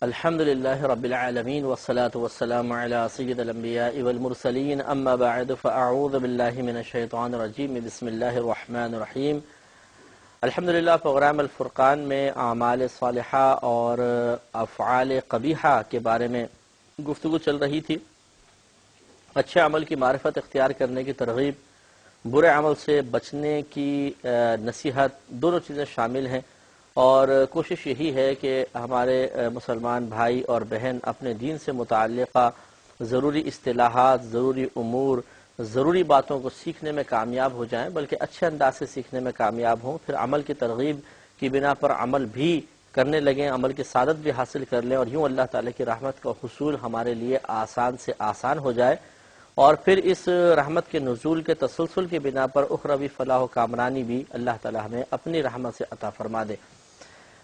الحمدللہ رب العالمین والصلاة والسلام علی سید الانبیاء والمرسلین اما بعد فاعوذ باللہ من الشیطان الرجیم بسم اللہ الرحمن الرحیم۔ الحمدللہ پروگرام الفرقان میں اعمال صالحہ اور افعال قبیحہ کے بارے میں گفتگو چل رہی تھی۔ اچھے عمل کی معرفت اختیار کرنے کی ترغیب، برے عمل سے بچنے کی نصیحت، دونوں چیزیں شامل ہیں، اور کوشش یہی ہے کہ ہمارے مسلمان بھائی اور بہن اپنے دین سے متعلقہ ضروری اصطلاحات، ضروری امور، ضروری باتوں کو سیکھنے میں کامیاب ہو جائیں، بلکہ اچھے انداز سے سیکھنے میں کامیاب ہوں، پھر عمل کی ترغیب کی بنا پر عمل بھی کرنے لگیں، عمل کی سعادت بھی حاصل کر لیں، اور یوں اللہ تعالیٰ کی رحمت کا حصول ہمارے لیے آسان سے آسان ہو جائے، اور پھر اس رحمت کے نزول کے تسلسل کی بنا پر اخروی فلاح و کامرانی بھی اللہ تعالیٰ ہمیں اپنی رحمت سے عطا فرما دے۔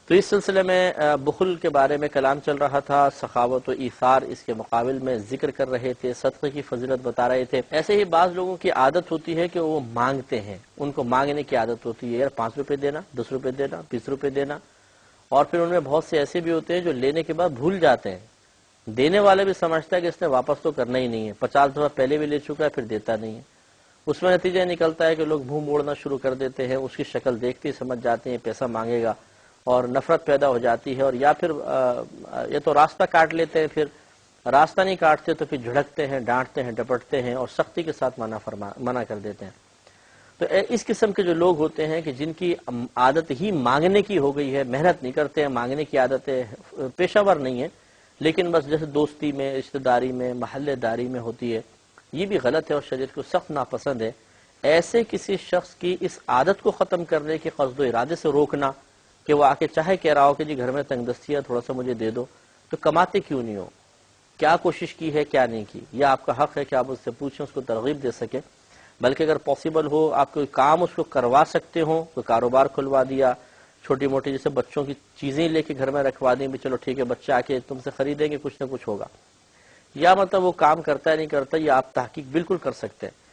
تو اس سلسلے میں بخل کے بارے میں کلام چل رہا تھا، سخاوت و ایثار اس کے مقابل میں ذکر کر رہے تھے، صدقے کی فضیلت بتا رہے تھے۔ ایسے ہی بعض لوگوں کی عادت ہوتی ہے کہ وہ مانگتے ہیں، ان کو مانگنے کی عادت ہوتی ہے، یار 5 روپے دینا، 10 روپے دینا، 20 روپے دینا، اور پھر ان میں بہت سے ایسے بھی ہوتے ہیں جو لینے کے بعد بھول جاتے ہیں۔ دینے والے بھی سمجھتا ہے کہ اس نے واپس تو کرنا ہی نہیں ہے، 50 دفعہ پہلے بھی لے چکا ہے، پھر دیتا نہیں ہے۔ اس میں نتیجہ نکلتا ہے کہ لوگ منہ موڑنا شروع کر دیتے ہیں، اس کی شکل دیکھتے ہی سمجھ جاتے ہیں پیسہ مانگے گا، اور نفرت پیدا ہو جاتی ہے، اور یا پھر یہ تو راستہ کاٹ لیتے ہیں، پھر راستہ نہیں کاٹتے تو پھر جھڑکتے ہیں، ڈانٹتے ہیں، ڈپٹتے ہیں، اور سختی کے ساتھ منع کر دیتے ہیں۔ تو اس قسم کے جو لوگ ہوتے ہیں کہ جن کی عادت ہی مانگنے کی ہو گئی ہے، محنت نہیں کرتے ہیں، مانگنے کی عادت پیشہ ور نہیں ہے، لیکن بس جیسے دوستی میں، رشتہ داری میں، محلے داری میں ہوتی ہے، یہ بھی غلط ہے اور شریعت کو سخت ناپسند ہے۔ ایسے کسی شخص کی اس عادت کو ختم کرنے کے قصد و ارادے سے روکنا کہ وہ آ کے چاہے کہہ رہا ہو کہ جی گھر میں تنگ دستی ہے، تھوڑا سا مجھے دے دو، تو کماتے کیوں نہیں ہو، کیا کوشش کی ہے، کیا نہیں کی، یہ آپ کا حق ہے کہ آپ اس سے پوچھیں، اس کو ترغیب دے سکیں، بلکہ اگر پاسبل ہو آپ کوئی کام اس کو کروا سکتے ہو، کوئی کاروبار کھلوا دیا، چھوٹی موٹی جیسے بچوں کی چیزیں لے کے گھر میں رکھوا دیں، بھی چلو ٹھیک ہے بچہ آ کے تم سے خریدیں گے، کچھ نہ کچھ ہوگا، یا مطلب وہ کام کرتا ہے نہیں کرتا، یہ آپ تحقیق بالکل کر سکتے ہیں۔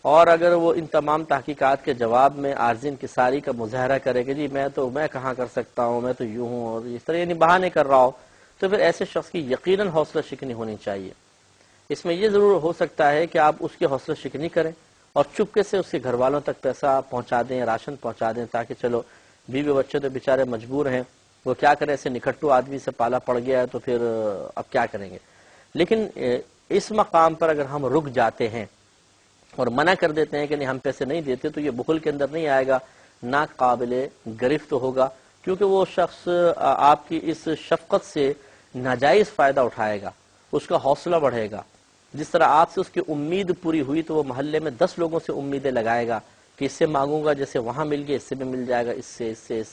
اور اگر وہ ان تمام تحقیقات کے جواب میں عارض انکساری کا مظاہرہ کرے کہ جی میں کہاں کر سکتا ہوں، میں تو یوں ہوں، اور اس طرح یعنی بہانے کر رہا ہو، تو پھر ایسے شخص کی یقیناً حوصلہ شکنی ہونی چاہیے۔ اس میں یہ ضرور ہو سکتا ہے کہ آپ اس کی حوصلہ شکنی کریں اور چپکے سے اس کے گھر والوں تک پیسہ پہنچا دیں، راشن پہنچا دیں، تاکہ چلو بیوی بچے تو بیچارے مجبور ہیں، وہ کیا کریں، ایسے نکھٹو آدمی سے پالا پڑ گیا ہے تو پھر اب کیا کریں گے۔ لیکن اس مقام پر اگر ہم رک جاتے ہیں اور منع کر دیتے ہیں کہ نہیں ہم پیسے نہیں دیتے، تو یہ بخل کے اندر نہیں آئے گا، نہ قابل گرفت ہوگا، کیونکہ وہ شخص آپ کی اس شفقت سے ناجائز فائدہ اٹھائے گا، اس کا حوصلہ بڑھے گا۔ جس طرح آپ سے اس کی امید پوری ہوئی تو وہ محلے میں 10 لوگوں سے امیدیں لگائے گا کہ اس سے مانگوں گا، جیسے وہاں مل گیا اس سے بھی مل جائے گا، اس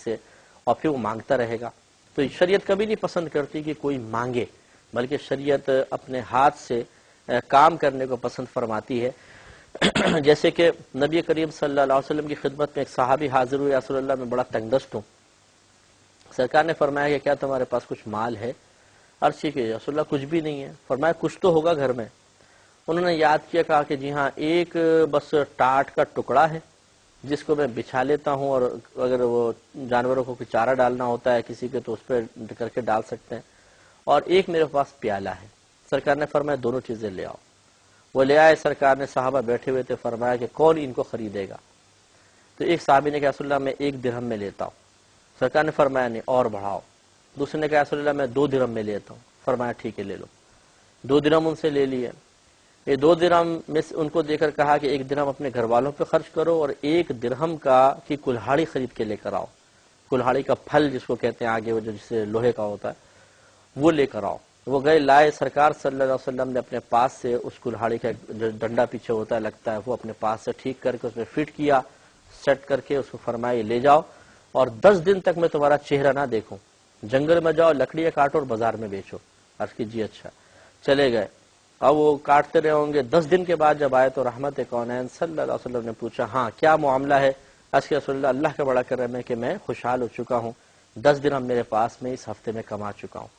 سے، اور پھر وہ مانگتا رہے گا۔ تو شریعت کبھی نہیں پسند کرتی کہ کوئی مانگے، بلکہ شریعت اپنے ہاتھ سے کام کرنے کو پسند فرماتی ہے۔ جیسے کہ نبی کریم صلی اللہ علیہ وسلم کی خدمت میں ایک صحابی حاضر ہوئے، یا رسول اللہ میں بڑا تنگ دست ہوں، سرکار نے فرمایا کہ کیا تمہارے پاس کچھ مال ہے؟ عرض کی کہ رسول اللہ کچھ بھی نہیں ہے۔ فرمایا کچھ تو ہوگا گھر میں۔ انہوں نے یاد کیا، کہا کہ جی ہاں، ایک بس ٹاٹ کا ٹکڑا ہے جس کو میں بچھا لیتا ہوں، اور اگر وہ جانوروں کو کوئی چارہ ڈالنا ہوتا ہے کسی کے تو اس پہ کر کے ڈال سکتے ہیں، اور ایک میرے پاس پیالہ ہے۔ سرکار نے فرمایا دونوں چیزیں لے آؤ۔ وہ لے آئے، سرکار نے صحابہ بیٹھے ہوئے تھے، فرمایا کہ کون ان کو خریدے گا؟ تو ایک صحابی نے کہا رسول اللہ میں 1 درہم میں لیتا ہوں۔ سرکار نے فرمایا نہیں، اور بڑھاؤ۔ دوسرے نے کہا رسول اللہ میں 2 درہم میں لیتا ہوں۔ فرمایا ٹھیک ہے لے لو۔ 2 درہم ان سے لے لیے۔ یہ 2 درہم میں ان کو دے کر کہا کہ 1 درہم اپنے گھر والوں پہ خرچ کرو، اور 1 درہم کی کلہاڑی خرید کے لے کر آؤ، کلہاڑی کا پھل جس کو کہتے ہیں آگے، وہ جو جسے لوہے کا ہوتا ہے، وہ لے کر آؤ۔ وہ گئے، لائے، سرکار صلی اللہ علیہ وسلم نے اپنے پاس سے اس کلہاڑی کا جو ڈنڈا پیچھے ہوتا ہے لگتا ہے، وہ اپنے پاس سے ٹھیک کر کے اس میں فٹ کیا، سیٹ کر کے اس کو فرمایا لے جاؤ، اور 10 دن تک میں تمہارا چہرہ نہ دیکھوں، جنگل میں جاؤ، لکڑیاں کاٹو اور بازار میں بیچو۔ عرض کی جی اچھا۔ چلے گئے، اب وہ کاٹتے رہے ہوں گے، 10 دن کے بعد جب آئے تو رحمت کونین صلی اللہ علیہ وسلم نے پوچھا ہاں کیا معاملہ ہے؟ عرض کی رسول اللہ اللہ کا بڑا کرم ہے کہ میں خوشحال ہو چکا ہوں، 10 درہم میرے پاس میں اس ہفتے میں کما چکا ہوں۔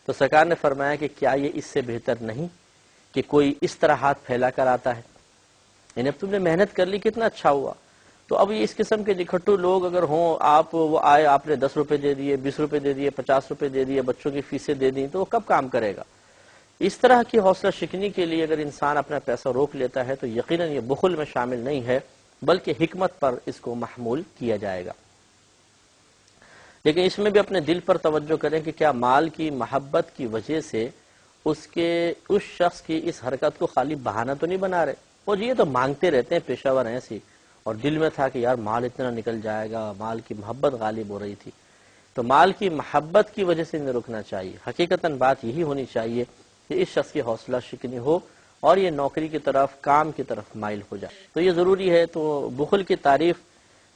تو سرکار نے فرمایا کہ کیا یہ اس سے بہتر نہیں کہ کوئی اس طرح ہاتھ پھیلا کر آتا ہے؟ یعنی اب تم نے محنت کر لی، کتنا اچھا ہوا، تو اب یہ اس قسم کے نکھٹو لوگ اگر ہوں، آپ وہ آئے، آپ نے 10 روپے دے دیے، 20 روپے دے دیے، 50 روپے دے دیے، بچوں کی فیسیں دے دیں، تو وہ کب کام کرے گا؟ اس طرح کی حوصلہ شکنی کے لیے اگر انسان اپنا پیسہ روک لیتا ہے تو یقیناً یہ بخل میں شامل نہیں ہے، بلکہ حکمت پر اس کو محمول کیا جائے گا۔ لیکن اس میں بھی اپنے دل پر توجہ کریں کہ کیا مال کی محبت کی وجہ سے اس شخص کی اس حرکت کو خالی بہانہ تو نہیں بنا رہے، اور یہ تو مانگتے رہتے ہیں پیشہ ور ایسی، اور دل میں تھا کہ یار مال اتنا نکل جائے گا، مال کی محبت غالب ہو رہی تھی۔ تو مال کی محبت کی وجہ سے انہیں رکنا چاہیے۔ حقیقتاً بات یہی ہونی چاہیے کہ اس شخص کی حوصلہ شکنی ہو اور یہ نوکری کی طرف، کام کی طرف مائل ہو جائے۔ تو یہ ضروری ہے، تو بخل کی تعریف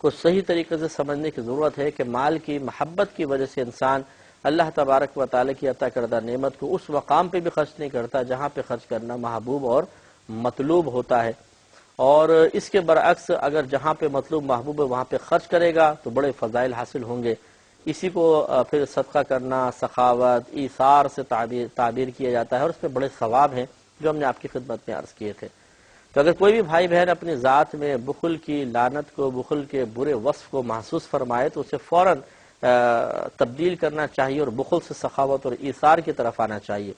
کو صحیح طریقے سے سمجھنے کی ضرورت ہے کہ مال کی محبت کی وجہ سے انسان اللہ تبارک و تعالیٰ کی عطا کردہ نعمت کو اس مقام پہ بھی خرچ نہیں کرتا جہاں پہ خرچ کرنا محبوب اور مطلوب ہوتا ہے، اور اس کے برعکس اگر جہاں پہ مطلوب محبوب ہے وہاں پہ خرچ کرے گا تو بڑے فضائل حاصل ہوں گے۔ اسی کو پھر صدقہ کرنا، سخاوت، ایثار سے تعبیر کیا جاتا ہے، اور اس پہ بڑے ثواب ہیں جو ہم نے آپ کی خدمت میں عرض کیے تھے۔ تو اگر کوئی بھی بھائی بہن اپنی ذات میں بخل کی لعنت کو، بخل کے برے وصف کو محسوس فرمائے تو اسے فوراً تبدیل کرنا چاہیے اور بخل سے سخاوت اور ایثار کی طرف آنا چاہیے۔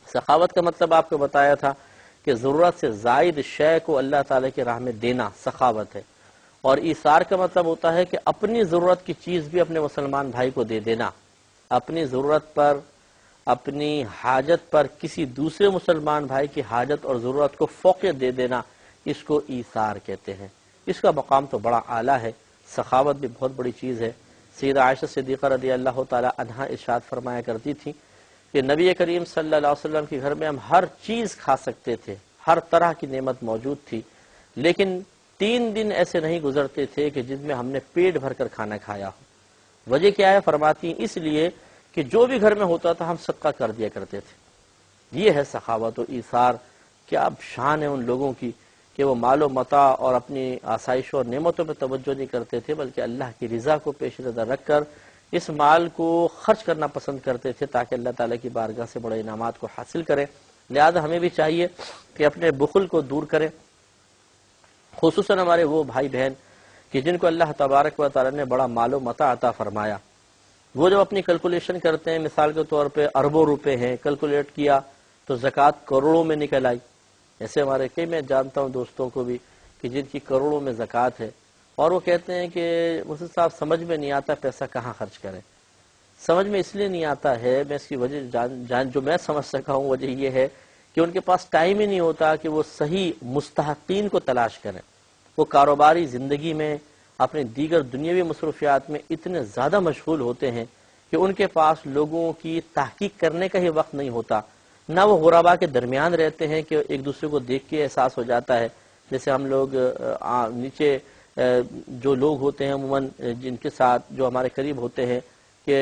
سخاوت کا مطلب آپ کو بتایا تھا کہ ضرورت سے زائد شے کو اللہ تعالیٰ کی راہ میں دینا سخاوت ہے، اور ایثار کا مطلب ہوتا ہے کہ اپنی ضرورت کی چیز بھی اپنے مسلمان بھائی کو دے دینا، اپنی ضرورت پر، اپنی حاجت پر کسی دوسرے مسلمان بھائی کی حاجت اور ضرورت کو فوقیت دے دینا، اس کو ایثار کہتے ہیں۔ اس کا مقام تو بڑا اعلیٰ ہے، سخاوت بھی بہت بڑی چیز ہے۔ سیدہ عائشہ صدیقہ رضی اللہ تعالی عنہا ارشاد فرمایا کرتی تھی کہ نبی کریم صلی اللہ علیہ وسلم کے گھر میں ہم ہر چیز کھا سکتے تھے، ہر طرح کی نعمت موجود تھی، لیکن 3 دن ایسے نہیں گزرتے تھے کہ جن میں ہم نے پیٹ بھر کر کھانا کھایا ہو۔ وجہ کیا ہے؟ فرماتی ہیں اس لیے کہ جو بھی گھر میں ہوتا تھا ہم صدقہ کر دیا کرتے تھے۔ یہ ہے سخاوت و ایثار۔ کیا شان ہے ان لوگوں کی کہ وہ مال و متاع اور اپنی آسائشوں اور نعمتوں پہ توجہ نہیں کرتے تھے، بلکہ اللہ کی رضا کو پیش نظر رکھ کر اس مال کو خرچ کرنا پسند کرتے تھے تاکہ اللہ تعالیٰ کی بارگاہ سے بڑے انعامات کو حاصل کریں۔ لہذا ہمیں بھی چاہیے کہ اپنے بخل کو دور کریں، خصوصاً ہمارے وہ بھائی بہن کہ جن کو اللہ تبارک و تعالیٰ نے بڑا مال و متاع عطا فرمایا، وہ جب اپنی کیلکولیشن کرتے ہیں، مثال کے طور پہ اربوں روپے ہیں، کیلکولیٹ کیا تو زکوٰۃ کروڑوں میں نکل آئی۔ ایسے ہمارے کئی میں جانتا ہوں دوستوں کو بھی کہ جن کی کروڑوں میں زکوٰۃ ہے، اور وہ کہتے ہیں کہ مفتی صاحب سمجھ میں نہیں آتا پیسہ کہاں خرچ کریں۔ سمجھ میں اس لیے نہیں آتا ہے، میں اس کی وجہ جو میں سمجھ سکا ہوں وجہ یہ ہے کہ ان کے پاس ٹائم ہی نہیں ہوتا کہ وہ صحیح مستحقین کو تلاش کریں۔ وہ کاروباری زندگی میں، اپنے دیگر دنیاوی مصروفیات میں اتنے زیادہ مشغول ہوتے ہیں کہ ان کے پاس لوگوں کی تحقیق کرنے کا ہی وقت نہیں ہوتا، نہ وہ غربا کے درمیان رہتے ہیں کہ ایک دوسرے کو دیکھ کے احساس ہو جاتا ہے۔ جیسے ہم لوگ نیچے جو لوگ ہوتے ہیں عموماً جن کے ساتھ جو ہمارے قریب ہوتے ہیں، کہ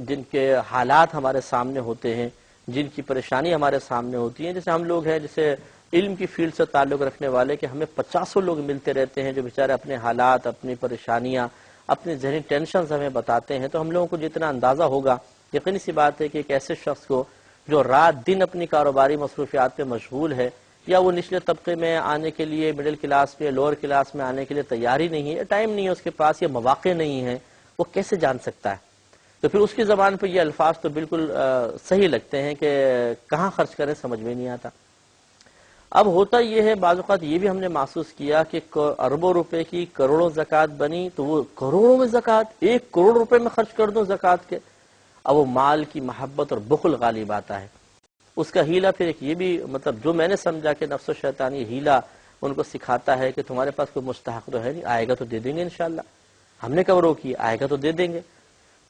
جن کے حالات ہمارے سامنے ہوتے ہیں، جن کی پریشانی ہمارے سامنے ہوتی ہیں، جیسے ہم لوگ ہیں جیسے علم کی فیلڈ سے تعلق رکھنے والے، کہ ہمیں 50 لوگ ملتے رہتے ہیں جو بیچارے اپنے حالات، اپنی پریشانیاں، اپنی ذہنی ٹینشنز ہمیں بتاتے ہیں، تو ہم لوگوں کو جتنا اندازہ ہوگا، یقینی سی بات ہے کہ ایک ایسے شخص کو جو رات دن اپنی کاروباری مصروفیات پہ مشغول ہے، یا وہ نچلے طبقے میں آنے کے لیے، مڈل کلاس میں، لوور کلاس میں آنے کے لیے تیاری نہیں ہے، ٹائم نہیں ہے اس کے پاس، یہ مواقع نہیں ہے، وہ کیسے جان سکتا ہے؟ تو پھر اس کی زبان پہ یہ الفاظ تو بالکل صحیح لگتے ہیں کہ کہاں خرچ کریں سمجھ میں نہیں آتا۔ اب ہوتا یہ ہے، بعض اوقات یہ بھی ہم نے محسوس کیا کہ اربوں روپے کی کروڑوں زکوٰۃ بنی تو وہ کروڑوں میں زکوٰۃ، 1 کروڑ روپے میں خرچ کر دوں زکوٰۃ کے۔ اب وہ مال کی محبت اور بخل غالب آتا ہے۔ اس کا ہیلا پھر ایک یہ بھی، مطلب جو میں نے سمجھا کہ نفس و شیطان یہ ہیلا ان کو سکھاتا ہے کہ تمہارے پاس کوئی مستحق تو ہے نہیں، آئے گا تو دے دیں گے انشاءاللہ، ہم نے کب روکی، آئے گا تو دے دیں گے۔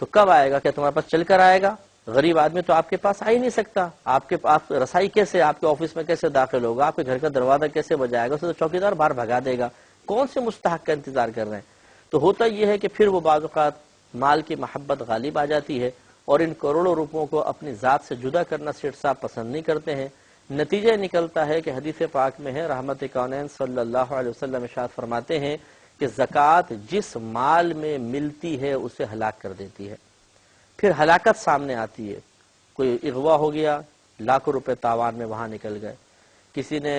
تو کب آئے گا؟ کیا تمہارے پاس چل کر آئے گا؟ غریب آدمی تو آپ کے پاس آ ہی نہیں سکتا، آپ کے پاس رسائی کیسے، آپ کے آفس میں کیسے داخل ہوگا، آپ کے گھر کا دروازہ کیسے بجائے گا؟ اسے تو چوکیدار باہر بھگا دے گا، کون سے مستحق کا انتظار کر رہے ہیں؟ تو ہوتا یہ ہے کہ پھر وہ بعض اوقات مال کی محبت غالب آ جاتی ہے، اور ان کروڑوں روپوں کو اپنی ذات سے جدا کرنا سیٹ صاحب پسند نہیں کرتے ہیں۔ نتیجہ نکلتا ہے کہ حدیث پاک میں ہے، رحمت کونین صلی اللہ علیہ وسلم ارشاد فرماتے ہیں کہ زکوٰۃ جس مال میں ملتی ہے اسے ہلاک کر دیتی ہے۔ پھر ہلاکت سامنے آتی ہے، کوئی اغوا ہو گیا، لاکھوں روپے تاوان میں وہاں نکل گئے، کسی نے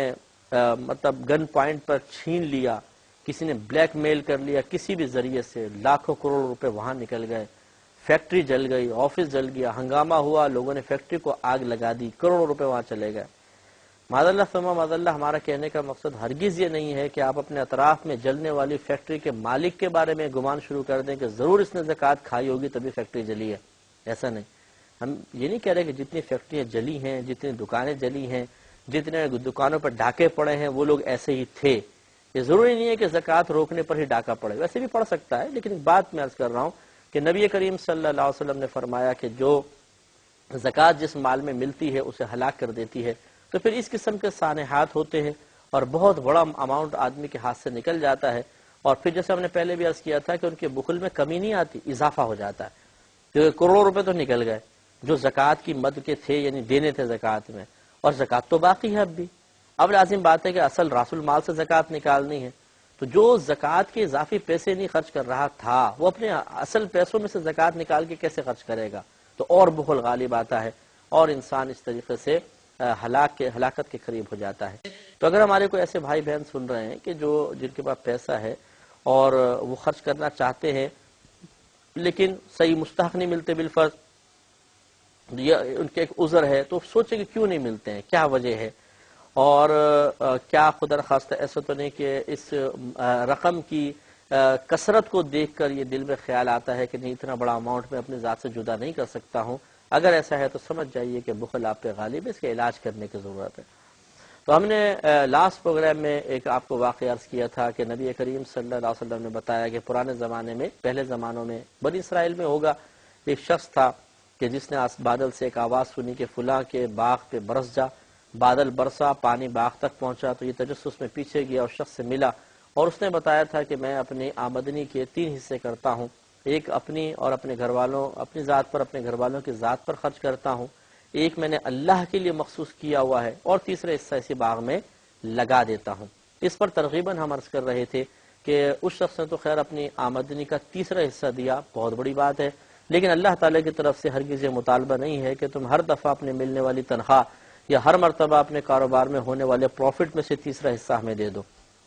مطلب گن پوائنٹ پر چھین لیا، کسی نے بلیک میل کر لیا کسی بھی ذریعے سے، لاکھوں کروڑ روپے وہاں نکل گئے، فیکٹری جل گئی، آفس جل گیا، ہنگامہ ہوا، لوگوں نے فیکٹری کو آگ لگا دی، کروڑوں روپے وہاں چلے گئے۔ معاذ اللہ ثم معاذ اللہ، ہمارا کہنے کا مقصد ہرگز یہ نہیں ہے کہ آپ اپنے اطراف میں جلنے والی فیکٹری کے مالک کے بارے میں گمان شروع کر دیں کہ ضرور اس نے زکوٰۃ کھائی ہوگی تبھی فیکٹری جلی ہے۔ ایسا نہیں، ہم یہ نہیں کہہ رہے کہ جتنی فیکٹریاں جلی ہیں، جتنی دکانیں جلی ہیں، جتنے دکانوں پر ڈاکے پڑے ہیں، وہ لوگ ایسے ہی تھے۔ یہ ضروری نہیں ہے کہ زکوٰۃ روکنے پر ہی ڈاکہ پڑے، ویسے بھی پڑ سکتا ہے، لیکن ایک بات میں عرض کر رہا ہوں کہ نبی کریم صلی اللہ علیہ وسلم نے فرمایا کہ جو زکوٰۃ جس مال میں ملتی ہے اسے ہلاک کر دیتی ہے۔ تو پھر اس قسم کے سانحات ہوتے ہیں اور بہت بڑا اماؤنٹ آدمی کے ہاتھ سے نکل جاتا ہے، اور پھر جیسے ہم نے پہلے بھی عرض کیا تھا کہ ان کے بخل میں کمی نہیں آتی، اضافہ ہو جاتا ہے، کیونکہ کروڑوں روپے تو نکل گئے جو زکوٰۃ کی مد کے تھے، یعنی دینے تھے زکوٰۃ میں، اور زکوٰۃ تو باقی ہے اب بھی۔ اب لازم بات ہے کہ اصل راس المال سے زکوٰۃ نکالنی ہے، تو جو زکوٰۃ کے اضافی پیسے نہیں خرچ کر رہا تھا وہ اپنے اصل پیسوں میں سے زکوٰۃ نکال کے کیسے خرچ کرے گا؟ تو اور بخل غالب آتا ہے اور انسان اس طریقے سے ہلاکت کے قریب ہو جاتا ہے۔ تو اگر ہمارے کوئی ایسے بھائی بہن سن رہے ہیں کہ جن کے پاس پیسہ ہے اور وہ خرچ کرنا چاہتے ہیں لیکن صحیح مستحق نہیں ملتے بالفرض، یا ان کے ایک عذر ہے، تو سوچیں کہ کیوں نہیں ملتے ہیں، کیا وجہ ہے، اور کیا خدا نخواستہ ایسا تو نہیں کہ اس رقم کی کثرت کو دیکھ کر یہ دل میں خیال آتا ہے کہ نہیں اتنا بڑا اماؤنٹ میں اپنی ذات سے جدا نہیں کر سکتا ہوں۔ اگر ایسا ہے تو سمجھ جائیے کہ بخل آپ پہ غالب ہے، اس کا علاج کرنے کی ضرورت ہے۔ تو ہم نے لاسٹ پروگرام میں ایک آپ کو واقعہ عرض کیا تھا کہ نبی کریم صلی اللہ علیہ وسلم نے بتایا کہ پرانے زمانے میں، پہلے زمانوں میں بنی اسرائیل میں ہوگا، ایک شخص تھا کہ جس نے بادل سے ایک آواز سنی کہ فلاں کے باغ پہ برس جا، بادل برسا، پانی باغ تک پہنچا، تو یہ تجسس میں پیچھے گیا اور شخص سے ملا اور اس نے بتایا تھا کہ میں اپنی آمدنی کے 3 حصے کرتا ہوں، ایک اپنی اور اپنے گھر والوں، اپنی ذات پر، اپنے گھر والوں کی ذات پر خرچ کرتا ہوں، ایک میں نے اللہ کے لیے مخصوص کیا ہوا ہے، اور تیسرا حصہ اسی باغ میں لگا دیتا ہوں۔ اس پر ترغیباً ہم عرض کر رہے تھے کہ اس شخص نے تو خیر اپنی آمدنی کا تیسرا حصہ دیا، بہت بڑی بات ہے، لیکن اللہ تعالیٰ کی طرف سے ہرگز یہ مطالبہ نہیں ہے کہ تم ہر دفعہ اپنے ملنے والی تنخواہ یا ہر مرتبہ اپنے کاروبار میں ہونے والے پروفٹ میں سے تیسرا حصہ ہمیں دے دو۔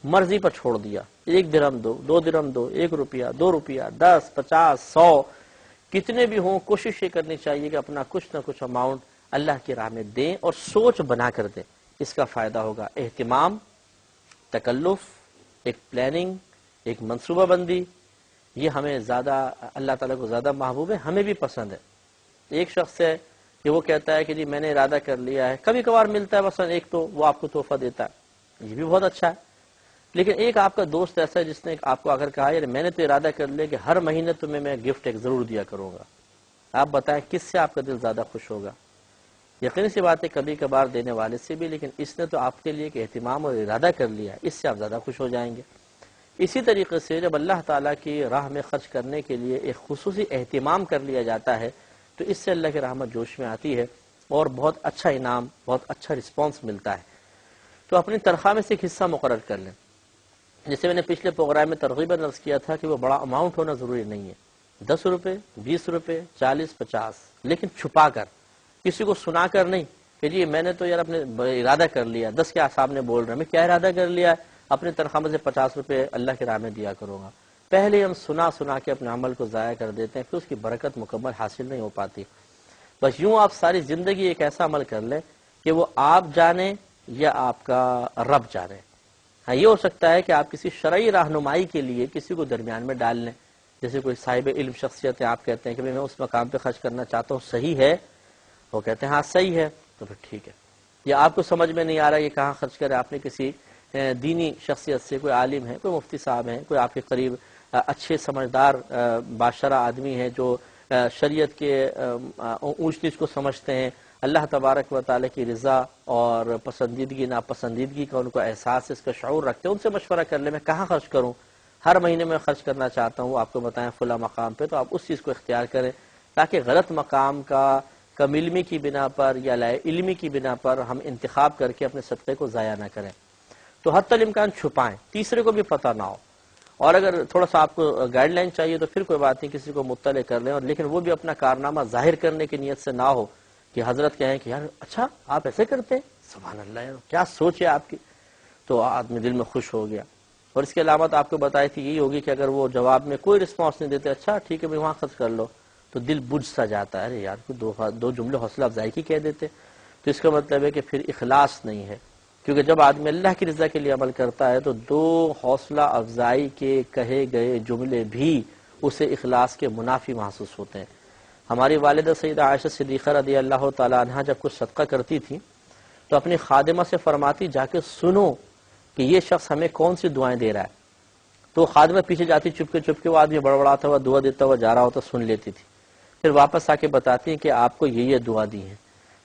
مرضی پر چھوڑ دیا، 1 درہم دو، 2 درہم دو، 1 روپیہ، 2 روپیہ، 10، 50، 100، کتنے بھی ہوں، کوشش یہ کرنی چاہیے کہ اپنا کچھ نہ کچھ اماؤنٹ اللہ کی راہ میں دیں اور سوچ بنا کر دیں، اس کا فائدہ ہوگا۔ اہتمام، تکلف، ایک پلاننگ، ایک منصوبہ بندی، یہ ہمیں زیادہ، اللہ تعالیٰ کو زیادہ محبوب ہے، ہمیں بھی پسند ہے۔ ایک شخص ہے کہ وہ کہتا ہے کہ جی میں نے ارادہ کر لیا ہے، کبھی کبھار ملتا ہے مثلا ایک تو وہ آپ کو تحفہ دیتا ہے، یہ بھی بہت اچھا ہے، لیکن ایک آپ کا دوست ایسا ہے جس نے آپ کو اگر کہا یار میں نے تو ارادہ کر لیا کہ ہر مہینے تمہیں میں گفٹ ایک ضرور دیا کروں گا، آپ بتائیں کس سے آپ کا دل زیادہ خوش ہوگا؟ یقینی سی بات ہے کبھی کبھار دینے والے سے بھی، لیکن اس نے تو آپ کے لیے ایک اہتمام اور ارادہ کر لیا، اس سے آپ زیادہ خوش ہو جائیں گے۔ اسی طریقے سے جب اللہ تعالیٰ کی راہ میں خرچ کرنے کے لیے ایک خصوصی اہتمام کر لیا جاتا ہے تو اس سے اللہ کی رحمت جوش میں آتی ہے اور بہت اچھا انعام، بہت اچھا رسپانس ملتا ہے۔ تو اپنی تنخواہ میں سے ایک حصہ مقرر کر لیں، جیسے میں نے پچھلے پروگرام میں ترغیباً عرض کیا تھا کہ وہ بڑا اماؤنٹ ہونا ضروری نہیں ہے، 10 روپے، 20 روپے، 40، 50، لیکن چھپا کر، کسی کو سنا کر نہیں کہ جی میں نے تو یار اپنے ارادہ کر لیا، 10 کے سامنے بول رہے ہیں، میں کیا ارادہ کر لیا ہے، اپنی تنخواہ میں سے 50 روپے اللہ کی راہ میں دیا کروں گا۔ پہلے ہم سنا کے اپنے عمل کو ضائع کر دیتے ہیں، پھر اس کی برکت مکمل حاصل نہیں ہو پاتی۔ بس یوں آپ ساری زندگی ایک ایسا عمل کر لیں کہ وہ آپ جانیں یا آپ کا رب جانے۔ ہاں یہ ہو سکتا ہے کہ آپ کسی شرعی رہنمائی کے لیے کسی کو درمیان میں ڈال لیں، جیسے کوئی صاحب علم شخصیت ہے، آپ کہتے ہیں کہ میں اس مقام پہ خرچ کرنا چاہتا ہوں، صحیح ہے؟ وہ کہتے ہیں ہاں صحیح ہے، تو پھر ٹھیک ہے۔ یا آپ کو سمجھ میں نہیں آ رہا یہ کہاں خرچ کرے، آپ نے کسی دینی شخصیت سے، کوئی عالم ہے، کوئی مفتی صاحب ہیں، کوئی آپ کے قریب اچھے سمجھدار باشرہ آدمی ہے جو شریعت کے اونچ نیچ کو سمجھتے ہیں، اللہ تبارک و تعالیٰ کی رضا اور پسندیدگی ناپسندیدگی کا ان کو احساس، اس کا شعور رکھتے ہیں، ان سے مشورہ کر لیں میں کہاں خرچ کروں، ہر مہینے میں خرچ کرنا چاہتا ہوں، آپ کو بتائیں فلاں مقام پہ، تو آپ اس چیز کو اختیار کریں تاکہ غلط مقام کا کم علمی کی بنا پر یا لا علمی کی بنا پر ہم انتخاب کر کے اپنے صدقے کو ضائع نہ کریں۔ تو حتی الامکان چھپائیں، تیسرے کو بھی پتہ نہ ہو، اور اگر تھوڑا سا آپ کو گائیڈ لائن چاہیے تو پھر کوئی بات نہیں، کسی کو مطلع کر لیں، اور لیکن وہ بھی اپنا کارنامہ ظاہر کرنے کی نیت سے نہ ہو کہ حضرت کہیں کہ یار اچھا آپ ایسے کرتے ہیں، سبحان اللہ یار کیا سوچ ہے آپ کی، تو آدمی دل میں خوش ہو گیا۔ اور اس کی علامت آپ کو بتائی تھی یہی ہوگی کہ اگر وہ جواب میں کوئی رسپانس نہیں دیتے، اچھا ٹھیک ہے بھائی وہاں خرچ کر لو، تو دل بجھ سا جاتا ہے، ارے یار کوئی دو جملے حوصلہ افزائی کی کہہ دیتے. تو اس کا مطلب ہے کہ پھر اخلاص نہیں ہے، کیونکہ جب آدمی اللہ کی رضا کے لیے عمل کرتا ہے تو دو حوصلہ افزائی کے کہے گئے جملے بھی اسے اخلاص کے منافی محسوس ہوتے ہیں. ہماری والدہ سیدہ عائشہ صدیقہ رضی اللہ تعالی عنہا جب کچھ صدقہ کرتی تھی تو اپنی خادمہ سے فرماتی جا کے سنو کہ یہ شخص ہمیں کون سی دعائیں دے رہا ہے. تو خادمہ پیچھے جاتی چپ کے وہ آدمی بڑبڑاتا ہوا دعا دیتا ہوا جا رہا ہوتا، سن لیتی تھی، پھر واپس آ کے بتاتی ہیں کہ آپ کو یہ دعا دی ہے.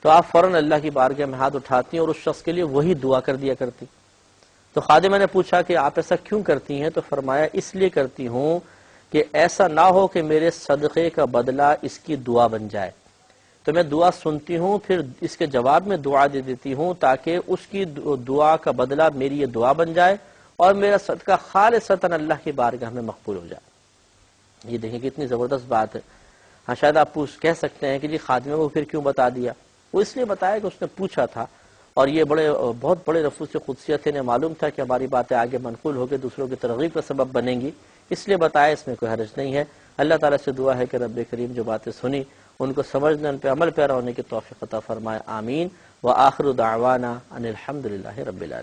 تو آپ فوراً اللہ کی بارگاہ میں ہاتھ اٹھاتی ہیں اور اس شخص کے لیے وہی دعا کر دیا کرتی. تو خادمہ نے پوچھا کہ آپ ایسا کیوں کرتی ہیں؟ تو فرمایا اس لیے کرتی ہوں کہ ایسا نہ ہو کہ میرے صدقے کا بدلہ اس کی دعا بن جائے. تو میں دعا سنتی ہوں، پھر اس کے جواب میں دعا دے دیتی ہوں تاکہ اس کی دعا کا بدلہ میری یہ دعا بن جائے اور میرا صدقہ خالصتاً اللہ کی بارگاہ میں مقبول ہو جائے. یہ دیکھیں کتنی زبردست بات ہے. ہاں شاید آپ کہہ سکتے ہیں کہ جی خادمے کو پھر کیوں بتا دیا؟ وہ اس لیے بتایا کہ اس نے پوچھا تھا اور یہ بہت بڑے رفوع سے قدسیت انہیں معلوم تھا کہ ہماری باتیں آگے منقول ہو کے دوسروں کی ترغیب کا سبب بنیں گی، اس لیے بتایا، اس میں کوئی حرج نہیں ہے. اللہ تعالیٰ سے دعا ہے کہ رب کریم جو باتیں سنی ان کو سمجھنے، ان پہ عمل پیرا ہونے کی توفیق عطا فرمائے. آمین. وآخر دعوانا ان الحمدللہ رب العالمین.